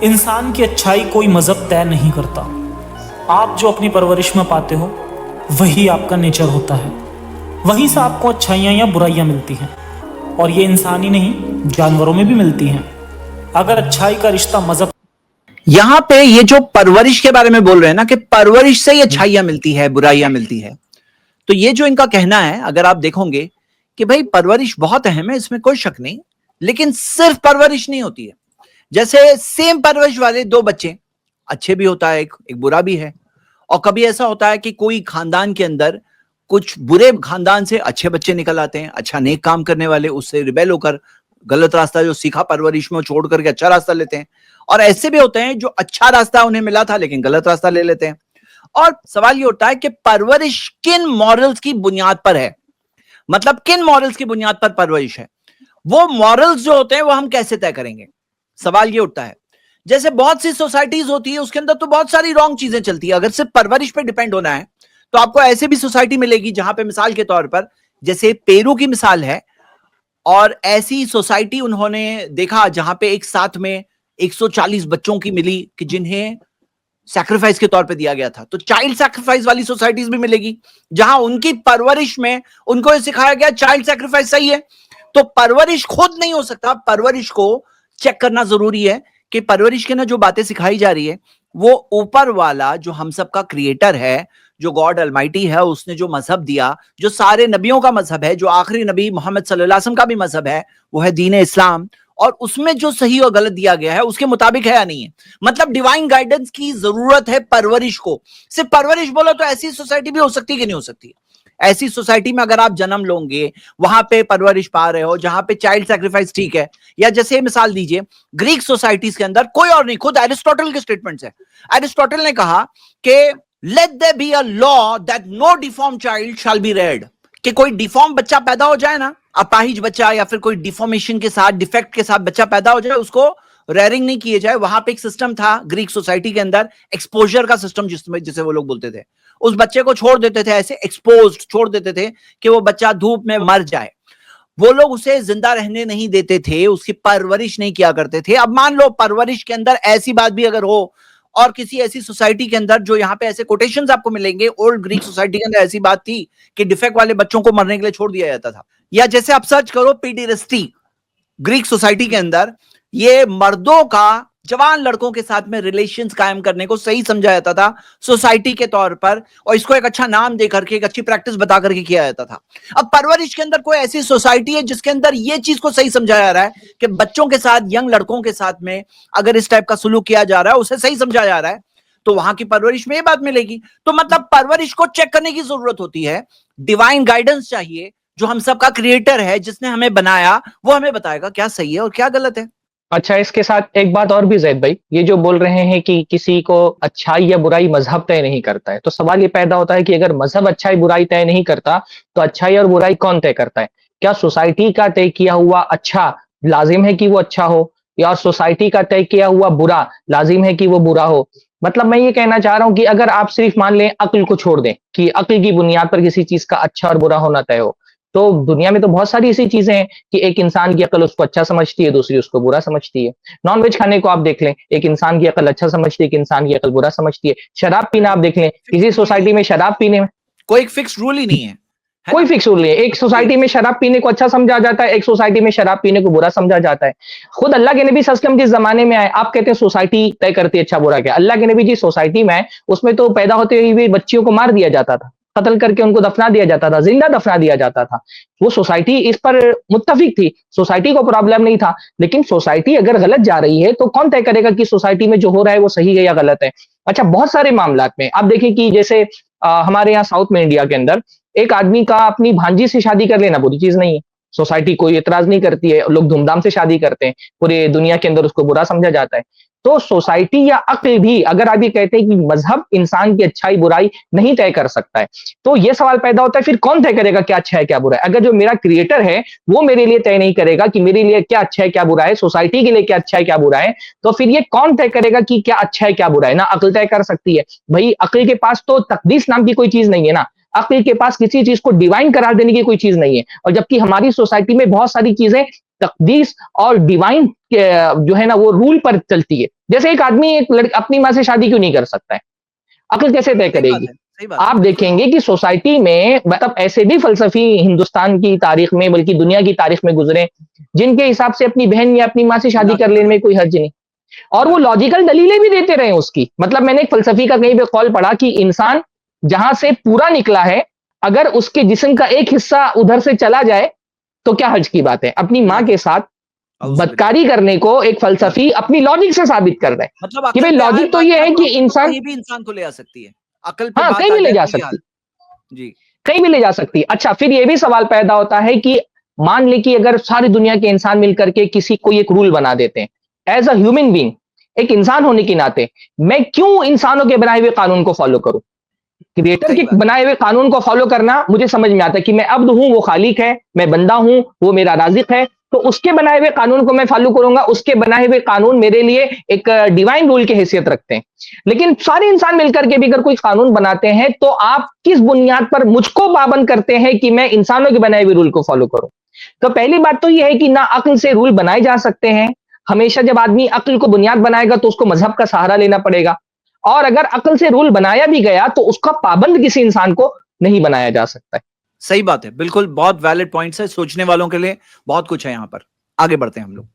इंसान की अच्छाई कोई मजहब तय नहीं करता। आप जो अपनी परवरिश में पाते हो वही आपका नेचर होता है। वहीं से आपको अच्छाइयाँ या बुराइयाँ मिलती हैं, और ये इंसान ही नहीं जानवरों में भी मिलती हैं। अगर अच्छाई का रिश्ता मजहब, यहां पे ये जो परवरिश के बारे में बोल रहे हैं ना कि परवरिश से ही अच्छाइयां मिलती है, बुराइयां मिलती है, तो ये जो इनका कहना है, अगर आप देखोगे कि भाई परवरिश बहुत अहम है, इसमें कोई शक नहीं, लेकिन सिर्फ परवरिश नहीं होती है। जैसे सेम परवरिश वाले दो बच्चे, अच्छे भी होता है, एक बुरा भी है। और कभी ऐसा होता है कि कोई खानदान के अंदर कुछ बुरे खानदान से अच्छे बच्चे निकल आते हैं, अच्छा नेक काम करने वाले, उससे रिबेल होकर गलत रास्ता जो सीखा परवरिश में छोड़ करके अच्छा रास्ता लेते हैं। और ऐसे भी होते हैं जो अच्छा रास्ता उन्हें मिला था लेकिन गलत रास्ता ले लेते हैं। और सवाल ये उठता है कि परवरिश किन मॉरल्स की बुनियाद पर है, मतलब किन मॉरल्स की बुनियाद पर परवरिश है, वो मॉरल्स जो होते हैं वो हम कैसे तय करेंगे। सवाल ये उठता है, जैसे बहुत सी सोसाइटीज होती है, उसके अंदर तो बहुत सारी रॉन्ग चीजें चलती है। अगर सिर्फ परवरिश पे डिपेंड होना है तो आपको ऐसे भी सोसाइटी मिलेगी जहां पे मिसाल के तौर पर जैसे पेरू की मिसाल है, और ऐसी सोसाइटी उन्होंने देखा जहां पे एक साथ में 140 बच्चों की मिली कि जिन्हें सैक्रिफाइस के तौर पे दिया गया था। तो चाइल्ड सैक्रिफाइस वाली सोसाइटीज भी मिलेगी जहां उनकी परवरिश में उनको ये सिखाया गया चाइल्ड सैक्रिफाइस सही है। तो परवरिश खुद नहीं हो सकता, परवरिश को चेक करना जरूरी है कि परवरिश के ना जो बातें सिखाई जा रही है वो ऊपर वाला जो हम सबका क्रिएटर है, जो गॉड अलमाइटी है, उसने जो मजहब दिया, जो सारे नबियों का मजहब है, जो आखिरी नबी मोहम्मद सल्लल्लाहु अलैहि वसल्लम का भी मजहब है, वो है दीन इस्लाम। और उसमें जो सही और गलत दिया गया है उसके मुताबिक है या नहीं है। मतलब डिवाइन गाइडेंस की जरूरत है परवरिश को। सिर्फ परवरिश बोलो तो ऐसी सोसाइटी भी हो सकती है कि नहीं हो सकती। ऐसी सोसाइटी में अगर आप जन्म लोगे, वहां पे परवरिश पा रहे हो जहां पे चाइल्ड सैक्रिफाइस ठीक है। या जैसे मिसाल दीजिए, ग्रीक सोसाइटीज के अंदर कोई और नहीं, खुद एरिस्टोटल के स्टेटमेंट्स है। एरिस्टोटल ने कहा कि let there be a law that no deform child shall be reared, कि कोई डिफॉर्म बच्चा पैदा हो जाए ना, अपाहिज बच्चा या फिर कोई डिफॉर्मेशन के साथ, डिफेक्ट के साथ बच्चा पैदा हो जाए, उसको रेयरिंग नहीं किए जाए। वहां पे एक सिस्टम था ग्रीक सोसाइटी के अंदर, एक्सपोजर का सिस्टम, जिसमें जिसे वो लोग बोलते थे। उस बच्चे को छोड़ देते थे, ऐसे एक्सपोज्ड छोड़ देते थे कि वो बच्चा धूप में मर जाए। वो लोग उसे जिंदा रहने नहीं देते थे, उसकी परवरिश नहीं किया करते थे। अब मान लो परवरिश के अंदर ऐसी बात भी अगर हो, और किसी ऐसी सोसाइटी के अंदर, जो यहाँ पे ऐसे कोटेशंस आपको मिलेंगे, ओल्ड ग्रीक सोसाइटी के अंदर ऐसी बात थी कि डिफेक्ट वाले बच्चों को मरने के लिए छोड़ दिया जाता था। या जैसे आप सर्च करो पीडिरस्टी, ग्रीक सोसाइटी के अंदर ये मर्दों का जवान लड़कों के साथ में रिलेशंस कायम करने को सही समझा जाता था सोसाइटी के तौर पर, और इसको एक अच्छा नाम देकर के, एक अच्छी प्रैक्टिस बता करके किया जाता था। अब परवरिश के अंदर कोई ऐसी सोसाइटी है जिसके अंदर ये चीज को सही समझा जा रहा है कि बच्चों के साथ, यंग लड़कों के साथ में अगर इस टाइप का सुलूक किया जा रहा है, उसे सही समझा जा रहा है, तो वहां की परवरिश में ये बात मिलेगी। तो मतलब परवरिश को चेक करने की जरूरत होती है, डिवाइन गाइडेंस चाहिए। जो हम सबका क्रिएटर है, जिसने हमें बनाया, वो हमें बताएगा क्या सही है और क्या गलत है। अच्छा, इसके साथ एक बात और भी जैद भाई, ये जो बोल रहे हैं कि किसी को अच्छाई या बुराई मजहब तय नहीं करता है, तो सवाल ये पैदा होता है कि अगर मजहब अच्छाई बुराई तय नहीं करता तो अच्छाई और बुराई कौन तय करता है? क्या सोसाइटी का तय किया हुआ अच्छा लाजिम है कि वो अच्छा हो, या सोसाइटी का तय किया हुआ बुरा लाजिम है कि वो बुरा हो? मतलब मैं ये कहना चाह रहा हूं कि अगर आप सिर्फ मान लें, अक्ल को छोड़ दें कि अक्ल की बुनियाद पर किसी चीज का अच्छा और बुरा होना तय हो, तो दुनिया में तो बहुत सारी ऐसी चीजें हैं कि एक इंसान की अकल उसको अच्छा समझती है, दूसरी उसको बुरा समझती है। नॉन वेज खाने को आप देख लें, एक इंसान की अकल अच्छा समझती है, एक इंसान की अकल बुरा समझती है। शराब पीना आप देख लें, किसी सोसाइटी में शराब पीने में कोई एक फिक्स रूल ही नहीं है, कोई फिक्स रूल नहीं है। एक सोसाइटी में शराब पीने को अच्छा समझा जाता है, एक सोसाइटी में शराब पीने को बुरा समझा जाता है। खुद अल्लाह के नबी सल्लल्लाहु अलैहि वसल्लम जिस जमाने में आए, आप कहते हैं सोसाइटी तय करती है अच्छा बुरा क्या। अल्लाह के नबी जी सोसाइटी में आए, उसमें तो पैदा होते हुए बच्चियों को मार दिया जाता था, कत्ल करके उनको दफना दिया जाता था, जिंदा दफना दिया जाता था। वो सोसाइटी इस पर मुत्तफिक थी, सोसाइटी को प्रॉब्लम नहीं था। लेकिन सोसाइटी अगर गलत जा रही है तो कौन तय करेगा कि सोसाइटी में जो हो रहा है वो सही है या गलत है? अच्छा, बहुत सारे मामलात में आप देखिए कि जैसे हमारे यहाँ साउथ में, इंडिया के अंदर, एक आदमी का अपनी भांजी से शादी कर लेना बुरी चीज नहीं है, सोसाइटी कोई एतराज नहीं करती है, लोग धूमधाम से शादी करते हैं, पूरे दुनिया के अंदर उसको बुरा समझा जाता है। तो सोसाइटी या अक्ल भी, अगर आप ये कहते हैं कि मजहब इंसान की अच्छाई बुराई नहीं तय कर सकता है, तो ये सवाल पैदा होता है फिर कौन तय करेगा क्या अच्छा है क्या बुरा है? अगर जो मेरा क्रिएटर है वो मेरे लिए तय नहीं करेगा कि मेरे लिए क्या अच्छा है क्या बुरा है, सोसाइटी के लिए क्या अच्छा है क्या बुरा है, तो फिर ये कौन तय करेगा कि क्या अच्छा है क्या बुरा है? ना अक्ल तय कर सकती है भाई, अक्ल के पास तो तकदीस नाम की कोई चीज नहीं है ना, अक्ल के पास किसी चीज को डिवाइन करार देने की कोई चीज नहीं है। और जबकि हमारी सोसाइटी में बहुत सारी चीजें तकदीस और डिवाइन जो है ना वो रूल पर चलती है। जैसे एक आदमी एक लड़की अपनी माँ से शादी क्यों नहीं कर सकता है? अक्ल कैसे तय करेगी? सही बात है, आप बिल्कुल। देखेंगे कि सोसाइटी में मतलब ऐसे भी फलसफी हिंदुस्तान की तारीख में बल्कि दुनिया की तारीख में गुजरे जिनके हिसाब से अपनी बहन या अपनी माँ से शादी कर लेने में कोई हर्ज नहीं, और वो लॉजिकल दलीलें भी देते रहे उसकी। मतलब मैंने एक फलसफी का कहीं पे कॉल पढ़ा कि इंसान जहां से पूरा निकला है, अगर उसके जिस्म का एक हिस्सा उधर से चला जाए तो क्या हर्ज की बात है? अपनी माँ के साथ बदकारी करने को एक फलसफी अपनी लॉजिक से साबित कर रहा है मतलब कि भाई अकल पे आए लॉजिक तो बात ये ना है कि तो इंसान कहीं भी इंसान को ले आ सकती है। अकल पे हाँ बात कहीं आ भी ले जाए जा तो ये हाल। सकती, जी, कहीं भी ले जा सकती है। अच्छा, फिर ये भी सवाल पैदा होता है कि मान ले कि अगर सारी दुनिया के इंसान मिलकर के किसी कोई एक रूल बना देते हैं, एज अ ह्यूमन बीइंग, एक इंसान होने के नाते मैं क्यों इंसानों के बनाए हुए कानून को फॉलो करूं? क्रिएटर सही के बात। बनाए हुए कानून को फॉलो करना मुझे समझ में आता है कि मैं अब्द हूं, वो खालिक है, मैं बंदा हूं, वो मेरा राजिक है, तो उसके बनाए हुए कानून को मैं फॉलो करूंगा। उसके बनाए हुए कानून मेरे लिए एक डिवाइन रूल की हैसियत रखते हैं। लेकिन सारे इंसान मिलकर के भी अगर कोई कानून बनाते हैं तो आप किस बुनियाद पर मुझको पाबंद करते हैं कि मैं इंसानों के बनाए हुए रूल को फॉलो करूं? तो पहली बात तो यह है कि ना अक्ल से रूल बनाए जा सकते हैं। हमेशा जब आदमी अक्ल को बुनियाद बनाएगा तो उसको मजहब का सहारा लेना पड़ेगा, और अगर अक्ल से रूल बनाया भी गया तो उसका पाबंद किसी इंसान को नहीं बनाया जा सकता है। सही बात है, बिल्कुल बहुत वैलिड पॉइंट्स है, सोचने वालों के लिए बहुत कुछ है यहाँ पर। आगे बढ़ते हैं हम लोग।